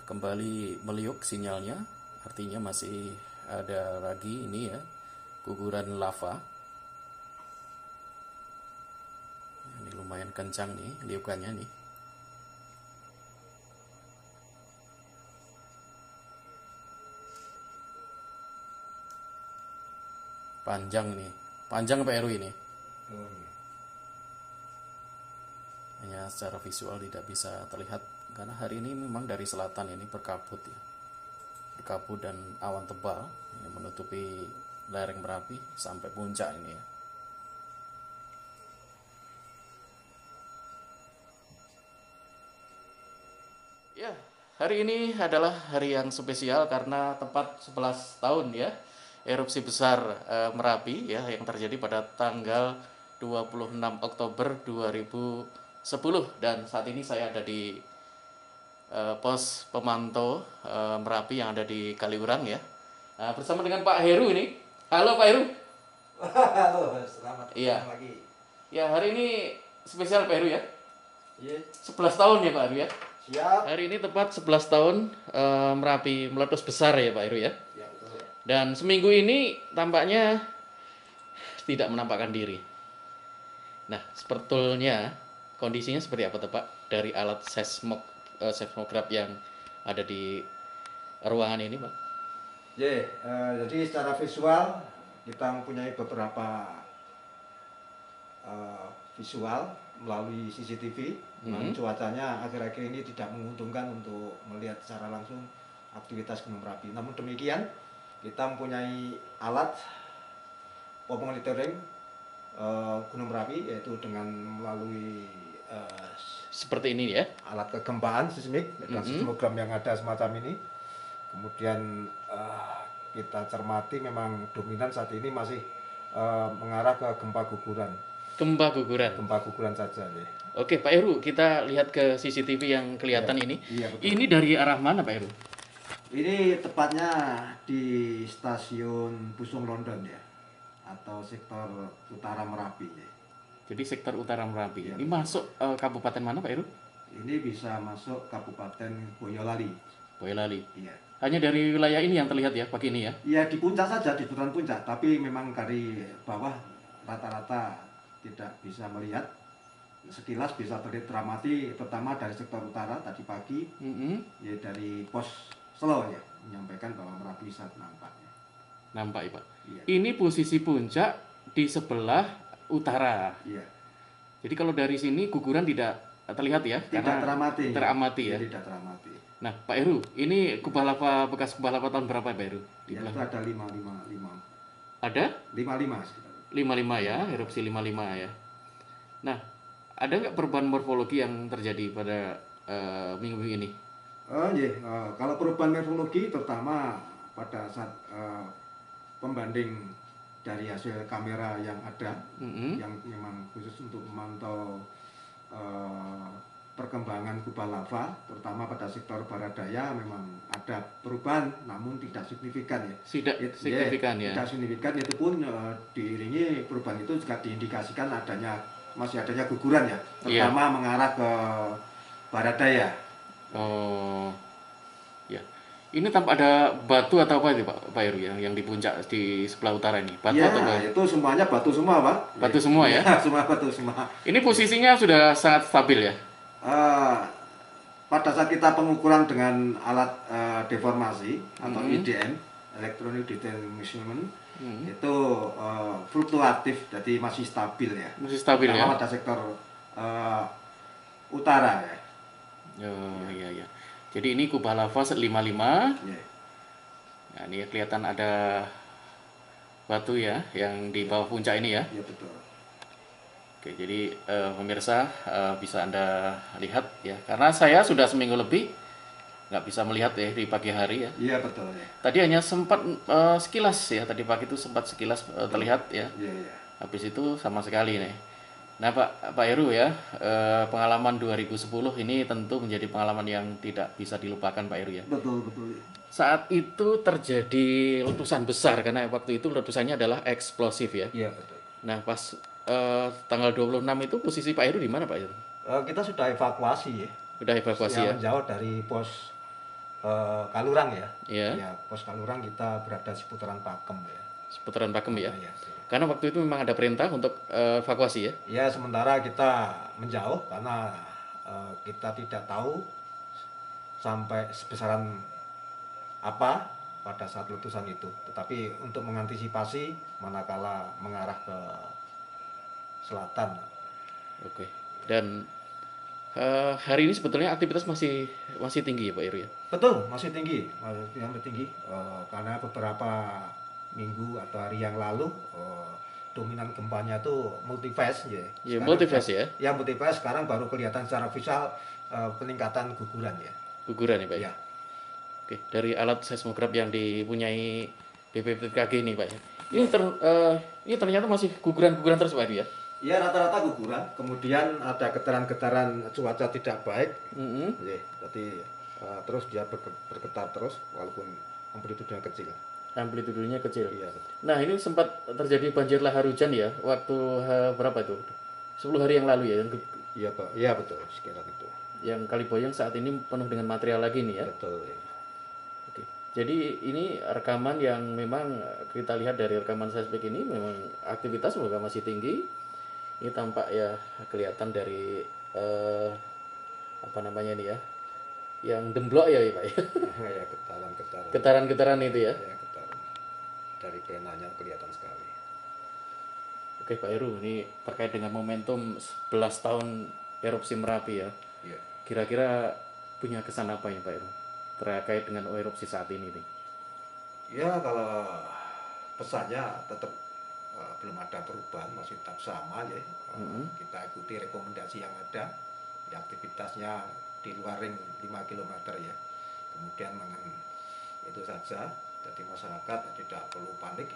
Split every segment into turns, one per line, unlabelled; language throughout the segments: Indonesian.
kembali meliuk sinyalnya, artinya masih ada lagi ini ya, guguran lava. Ini lumayan kencang nih liukannya nih. Panjang nih, panjang Pak Heru ini. Hanya secara visual tidak bisa terlihat karena hari ini memang dari selatan ini berkabut ya, berkabut dan awan tebal yang menutupi lereng Merapi sampai puncak ini ya. Ya, hari ini adalah hari yang spesial karena tepat 11 tahun ya erupsi besar Merapi ya yang terjadi pada tanggal 26 Oktober 2010 dan saat ini saya ada di pos pemantau Merapi yang ada di Kaliurang ya. Bersama dengan Pak Heru ini. Halo Pak Heru.
Halo, selamat
Iya.
datang lagi.
Ya, hari ini spesial Pak Heru ya.
Iya,
11 tahun ya Pak Heru ya.
siap.
Hari ini tepat 11 tahun Merapi meletus besar ya Pak Heru ya.
Ya, betul.
Dan seminggu ini tampaknya tidak menampakkan diri. Nah, sebetulnya kondisinya seperti apa tuh Pak dari alat seismograf yang ada di ruangan ini Pak?
Jadi secara visual kita mempunyai beberapa visual melalui CCTV. Namun cuacanya akhir-akhir ini tidak menguntungkan untuk melihat secara langsung aktivitas Gunung Merapi. Namun demikian, kita mempunyai alat monitoring Gunung Merapi, yaitu dengan melalui
Seperti ini ya.
alat kegempaan seismik dan seismogram yang ada semacam ini. Kemudian kita cermati memang dominan saat ini masih mengarah ke gempa guguran.
Gempa guguran.
Gempa guguran saja ya.
Oke Pak Heru, kita lihat ke CCTV yang kelihatan ini.
Iya, betul.
Ini dari arah mana Pak Heru?
Ini tepatnya di stasiun Pusung London ya, atau sektor utara Merapi ya.
Jadi sektor utara Merapi.
Iya,
Ini masuk kabupaten mana Pak Heru?
Ini bisa masuk Kabupaten Boyolali.
Boyolali.
Iya.
Hanya dari wilayah ini yang terlihat ya pagi ini ya.
Ya di puncak saja, di seputaran puncak, tapi memang dari bawah rata-rata tidak bisa melihat. Sekilas bisa terlihat teramati, terutama dari sektor utara tadi pagi, ya dari pos Selo ya, menyampaikan bahwa Merapi bisa nampak.
Nampak ya Pak.
Iya.
Ini posisi puncak di sebelah utara.
Iya.
Jadi kalau dari sini guguran tidak terlihat ya?
Tidak
karena
teramati.
Teramati ya.
Tidak teramati.
Nah Pak Heru, ini kubah lava bekas kubah lava tahun berapa Pak Heru? Di
Ya, itu
belakang.
ada 555.
Ada
55 sekitar.
55 ya, erupsi 55 ya. Nah, ada nggak perubahan morfologi yang terjadi pada minggu ini?
Kalau perubahan morfologi terutama pada saat pembanding dari hasil kamera yang ada, yang memang khusus untuk memantau perkembangan kubah lava, terutama pada sektor barat daya memang ada perubahan, namun tidak signifikan ya.
Tidak signifikan ya.
Tidak signifikan, itu pun diiringi perubahan itu juga diindikasikan masih adanya guguran ya, terutama mengarah ke barat daya.
Oh, ya. Ini tampak ada batu atau apa itu Pak Heru ya, yang di puncak di sebelah utara ini? Batu
Ya,
atau apa?
itu semuanya batu semua Pak.
Batu semua ya?
Semua batu semua.
Ini posisinya sudah sangat stabil ya?
Pada saat kita pengukuran dengan alat deformasi atau EDM, Electronic Detail Measurement, itu fluktuatif, jadi masih stabil ya.
Masih stabil ya?
Pada sektor utara ya.
Oh iya iya. Jadi ini kubah lava 55.
Ya.
Nah, ini kelihatan ada batu ya yang di bawah puncak ini ya.
Ya betul.
Oke, jadi pemirsa bisa Anda lihat ya, karena saya sudah seminggu lebih nggak bisa melihat ya di pagi hari ya.
Iya betul ya.
Tadi hanya sempat sekilas ya, tadi pagi itu sempat sekilas terlihat ya.
Iya iya.
Habis itu sama sekali nih. Nah Pak Heru ya, pengalaman 2010 ini tentu menjadi pengalaman yang tidak bisa dilupakan Pak Heru ya.
Betul betul.
Saat itu terjadi letusan besar karena waktu itu letusannya adalah eksplosif ya.
Iya betul.
Nah pas tanggal 26 itu posisi Pak Heru di mana Pak Heru?
Kita sudah evakuasi ya.
Udah evakuasi ya?
Jauh dari pos Kalurang ya.
Ya,
Ya, pos Kalurang kita berada di seputaran Pakem ya.
seputaran Pakem ya.
Ya,
Karena waktu itu memang ada perintah untuk evakuasi ya.
ya sementara kita menjauh karena kita tidak tahu sampai sebesaran apa pada saat letusan itu. Tetapi untuk mengantisipasi manakala mengarah ke selatan.
Oke. Dan hari ini sebetulnya aktivitas masih masih tinggi ya Pak Heru ya.
Betul, masih tinggi karena beberapa minggu atau hari yang lalu dominan gempanya itu multifase ya.
Ya,
Sekarang
multifase ya.
ya multifase sekarang baru kelihatan secara visual peningkatan guguran ya.
Guguran ya Pak ya.
Ya.
Oke, dari alat seismograf yang dipunyai BPBTKG ini Pak ya. Ini ternyata masih guguran-guguran terus Pak Heru ya.
Ya rata-rata guguran, kemudian ada getaran-getaran cuaca tidak baik, ya, berarti terus dia bergetar terus walaupun amplitudenya kecil.
Amplitudenya kecil.
Iya betul.
Nah, ini sempat terjadi banjir lahar hujan ya, waktu berapa itu? 10 hari yang lalu ya,
Iya Pak, iya betul sekitar itu.
yang Kaliboyong saat ini penuh dengan material lagi nih ya.
Betul. Ya.
Oke. Jadi ini rekaman yang memang kita lihat dari rekaman seismik ini memang aktivitas semoga masih tinggi. Ini tampak ya kelihatan dari apa namanya ini ya, yang demblok ya Pak ya.
Ya getaran-getaran.
Getaran-getaran itu ya.
Ya getaran dari penanya kelihatan sekali.
Oke Pak Heru, ini terkait dengan momentum 11 tahun erupsi Merapi ya.
Iya.
Kira-kira punya kesan apa ya Pak Heru terkait dengan erupsi saat ini nih?
Ya kalau pesannya tetap belum ada perubahan, masih tetap sama ya. Kita ikuti rekomendasi yang ada, ya, aktivitasnya di luar ring 5 km ya. Kemudian itu saja, jadi masyarakat tidak perlu panik,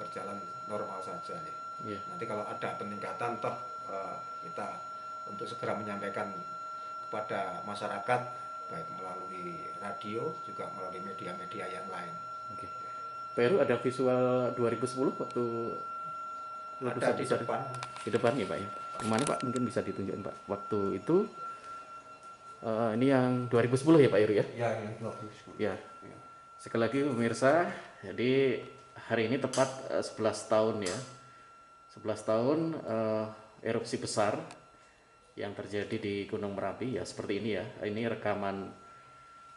berjalan normal saja ya.
Iya.
Nanti kalau ada peningkatan toh kita untuk segera menyampaikan kepada masyarakat baik melalui radio juga melalui media-media yang lain.
Oke. Pak Heru ada visual 2010 waktu
Ada di depan.
Di depan ya Pak ya. Kemana Pak? Mungkin bisa ditunjukkan Pak. Waktu itu ini yang 2010 ya Pak Heru ya?
Ya, yang 2010.
Ya. Sekali lagi pemirsa, jadi hari ini tepat 11 tahun ya. 11 tahun erupsi besar yang terjadi di Gunung Merapi ya seperti ini ya. Ini rekaman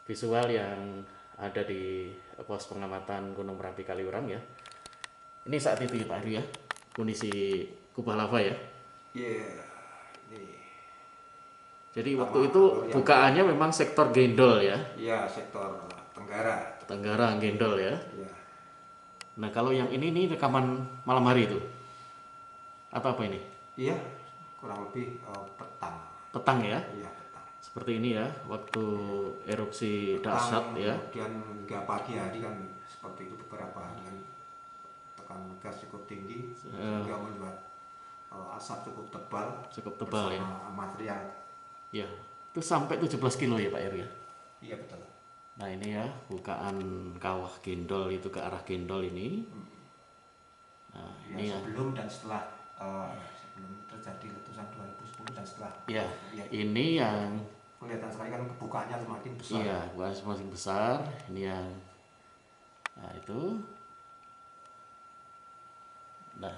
visual yang ada di pos pengamatan Gunung Merapi Kaliurang ya. Ini saat itu ya Pak Heru ya, kondisi kubah lava ya.
Iya. Ini.
Jadi waktu itu bukaannya memang sektor Gendol ya.
Iya, sektor Tenggara.
Tenggara Gendol ya.
Iya.
Nah kalau yang ini rekaman malam hari itu atau apa ini?
Iya, kurang lebih petang.
Petang ya.
Iya, petang.
Seperti ini ya, waktu erupsi dahsyat ya.
Kemudian hingga pagi hari kan seperti itu beberapa hari kan tekanan gas cukup tinggi sehingga membuat asap cukup tebal.
Cukup tebal ya.
Material.
Ya, itu sampai 17 kilo ya Pak Heru ya.
Iya betul.
Nah ini ya, bukaan kawah Gendol itu ke arah Gendol ini. Nah,
Ya,
ini ya.
sebelum dan setelah sebelum terjadi letusan 2010 dan setelah.
Ya,
Ya,
ini yang
kelihatan sekali kan kebukaannya semakin besar.
iya, bukan semakin besar. Ini yang nah itu. Nah,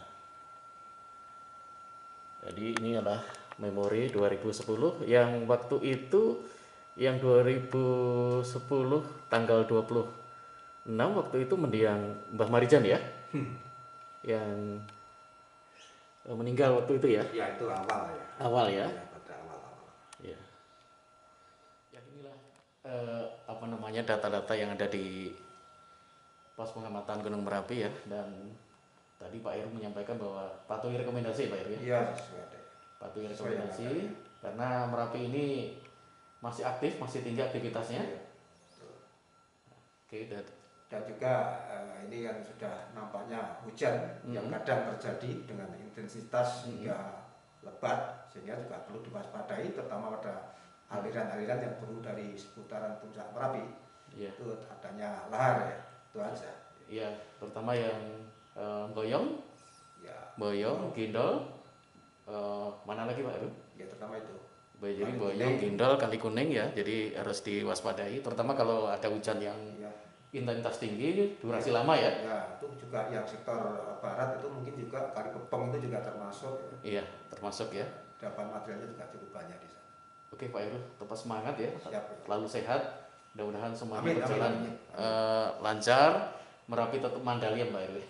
jadi ini adalah memori 2010 yang waktu itu yang 2010 tanggal 26 waktu itu mendiang Mbah Marijan ya. Yang meninggal waktu itu ya.
Ya itu awal ya.
Awal ya.
Ya, pada awal-awal.
Ya. Ya inilah apa namanya data-data yang ada di pos pengamatan Gunung Merapi ya, dan tadi Pak Heru menyampaikan bahwa patuhi rekomendasi Pak Heru ya.
Iya, sesuai.
Patuhi rekomendasi karena Merapi ini masih aktif, masih tinggi aktivitasnya.
Ya.
Oke,
Dan juga ini kan sudah nampaknya hujan yang kadang terjadi dengan intensitas hingga lebat sehingga juga perlu diwaspadai terutama pada aliran-aliran yang turun dari seputaran puncak Merapi.
Iya.
Itu adanya lahar ya, itu aja.
Iya, terutama yang Boyong,
Ya,
Gendol, mana lagi Pak Heru?
ya terutama itu.
Jadi
Kali
Boyong,
Kuning.
Gindol, Kali Kuning ya, jadi harus diwaspadai, terutama kalau ada hujan yang
Ya,
intensitas tinggi, durasi lama ya.
ya itu juga yang sektor barat itu mungkin juga Kali Kepeng itu juga termasuk.
Iya, termasuk ya.
Dapat materialnya juga cukup banyak di sana.
Oke Pak Heru, tetap semangat ya,
Siap.
selalu sehat, mudah-mudahan semuanya
Amin,
berjalan
amin.
lancar, Merapi tetap Mandalian Pak Heru.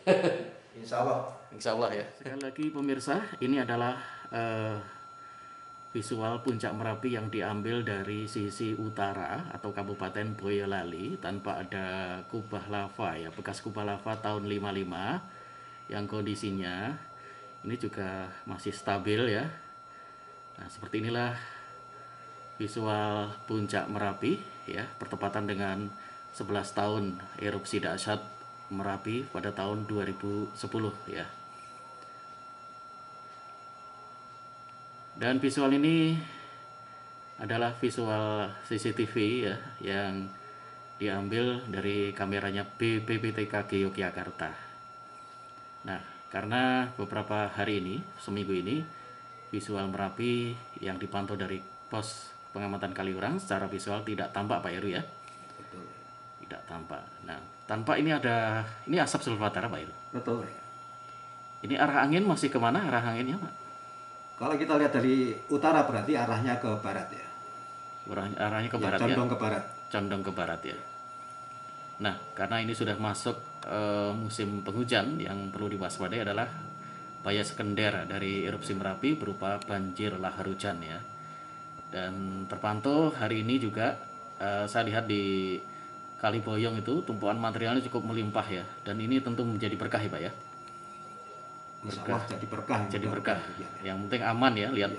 Insya Allah.
Insya Allah ya. Sekali lagi pemirsa, ini adalah visual puncak Merapi yang diambil dari sisi utara atau Kabupaten Boyolali tanpa ada kubah lava ya, bekas kubah lava tahun 55 yang kondisinya ini juga masih stabil ya. Nah, seperti inilah visual puncak Merapi ya, bertepatan dengan 11 tahun erupsi dahsyat Merapi pada tahun 2010 ya. Dan visual ini adalah visual CCTV ya yang diambil dari kameranya BPPTKG Yogyakarta. Nah, karena beberapa hari ini, seminggu ini, visual Merapi yang dipantau dari pos pengamatan Kaliurang secara visual tidak tampak Pak Heru ya.
Betul.
Tidak tampak. Nah, tanpa ini ada, ini asap sulfatara Pak Heru.
Betul.
Ini arah angin masih kemana arah anginnya Pak?
Kalau kita lihat dari utara berarti arahnya ke barat ya.
Arahnya ke barat ya?
Condong ke barat.
Condong ke barat ya. Nah, karena ini sudah masuk musim penghujan, yang perlu diwaspadai adalah bahaya sekunder dari erupsi Merapi berupa banjir lahar hujan ya. Dan terpantau hari ini juga saya lihat di Kali Boyong itu tumpuan materialnya cukup melimpah ya. Dan ini tentu menjadi berkah ya Pak ya.
Berkah. Jadi berkah.
Jadi berkah. Yang penting aman ya, lihat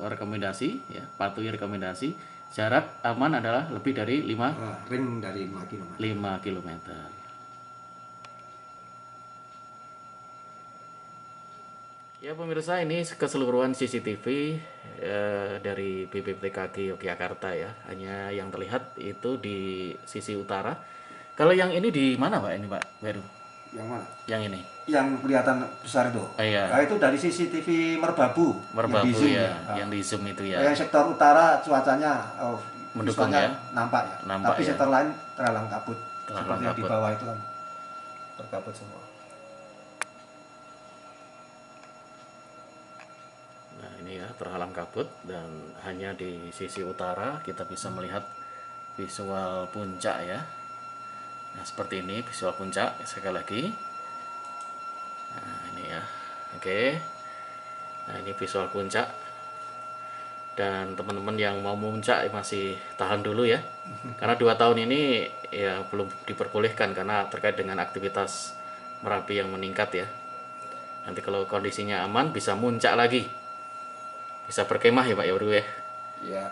rekomendasi ya, patuhi rekomendasi. Jarak aman adalah lebih dari 5
ring dari 5 km.
5 km. Ya pemirsa, ini keseluruhan CCTV dari BPPTKG Yogyakarta ya. Hanya yang terlihat itu di sisi utara. Kalau yang ini di mana Pak ini Pak Heru?
Yang mana?
Yang ini.
Yang kelihatan besar itu.
Iya.
Nah, itu dari CCTV Merbabu.
Merbabu
yang di zoom,
ya, yang di zoom itu ya.
Yang sektor utara cuacanya
mendukung
visualnya
ya.
nampak ya.
Nampak
tapi
ya.
sektor lain terhalang kabut.
Terhalang
Seperti yang di
kabut.
bawah itu kan terkabut semua.
Nah ini ya, terhalang kabut dan hanya di sisi utara kita bisa melihat visual puncak ya. Nah seperti ini visual puncak sekali lagi. Nah ini ya, oke. Nah ini visual puncak. Dan teman-teman yang mau memuncak masih tahan dulu ya, karena 2 tahun ini ya belum diperbolehkan karena terkait dengan aktivitas Merapi yang meningkat ya. Nanti kalau kondisinya aman bisa muncak lagi, bisa berkemah ya Pak Heru ya.
Iya.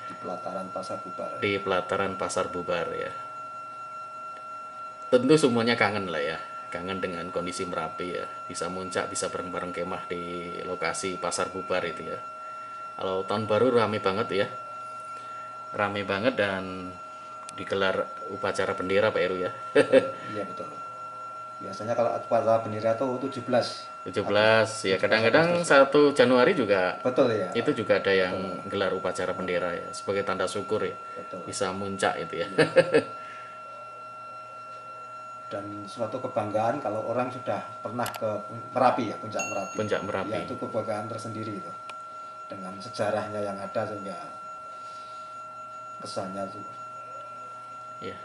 Di pelataran Pasar Bubar.
Di pelataran Pasar Bubar ya. Tentu semuanya kangen lah ya, kangen dengan kondisi Merapi ya, bisa muncak, bisa bareng-bareng kemah di lokasi Pasar Bubar itu ya. Kalau tahun baru rame banget ya, rame banget dan digelar upacara bendera Pak Heru ya.
Iya betul. Biasanya kalau upacara bendera itu 17.
17 ya, kadang-kadang 1 Januari juga.
Betul ya.
Itu juga ada yang gelar upacara bendera ya, sebagai tanda syukur ya.
Betul.
Bisa muncak itu ya.
Dan suatu kebanggaan kalau orang sudah pernah ke Merapi ya, puncak Merapi.
Puncak Merapi.
Ya, itu kebanggaan tersendiri itu. Dengan sejarahnya yang ada sehingga kesannya itu.
Ya.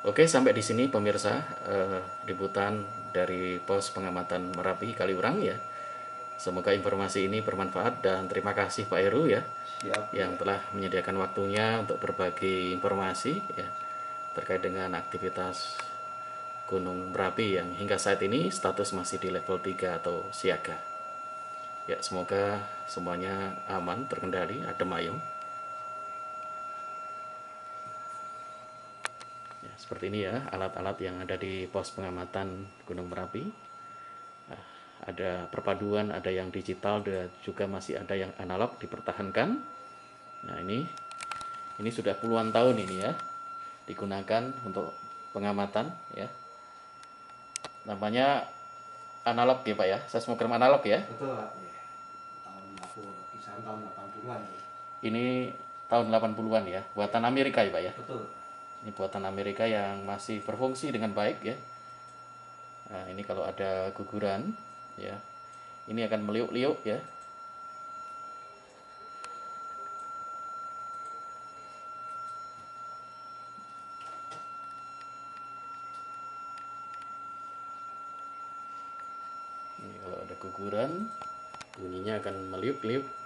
Oke, sampai di sini pemirsa liputan dari pos pengamatan Merapi Kaliurang ya. Semoga informasi ini bermanfaat dan terima kasih Pak Heru ya.
Siap,
yang telah menyediakan waktunya untuk berbagi informasi ya terkait dengan aktivitas Gunung Merapi yang hingga saat ini status masih di level 3 atau siaga. Ya, semoga semuanya aman, terkendali, adem ayem. Ya, seperti ini ya alat-alat yang ada di pos pengamatan Gunung Merapi. Nah, ada perpaduan, ada yang digital, dan juga masih ada yang analog dipertahankan. Nah ini sudah puluhan tahun ini ya digunakan untuk pengamatan ya. Namanya analog ya Pak ya, seismogram analog ya.
Betul Pak. Ya. Tahun 50 kisaran tahun 80-an ya.
Ini tahun 80-an ya, buatan Amerika ya Pak ya.
Betul.
Ini buatan Amerika yang masih berfungsi dengan baik ya. Nah, ini kalau ada guguran ya, ini akan meliuk-liuk ya. Ini kalau ada guguran, bunyinya akan meliuk-liuk.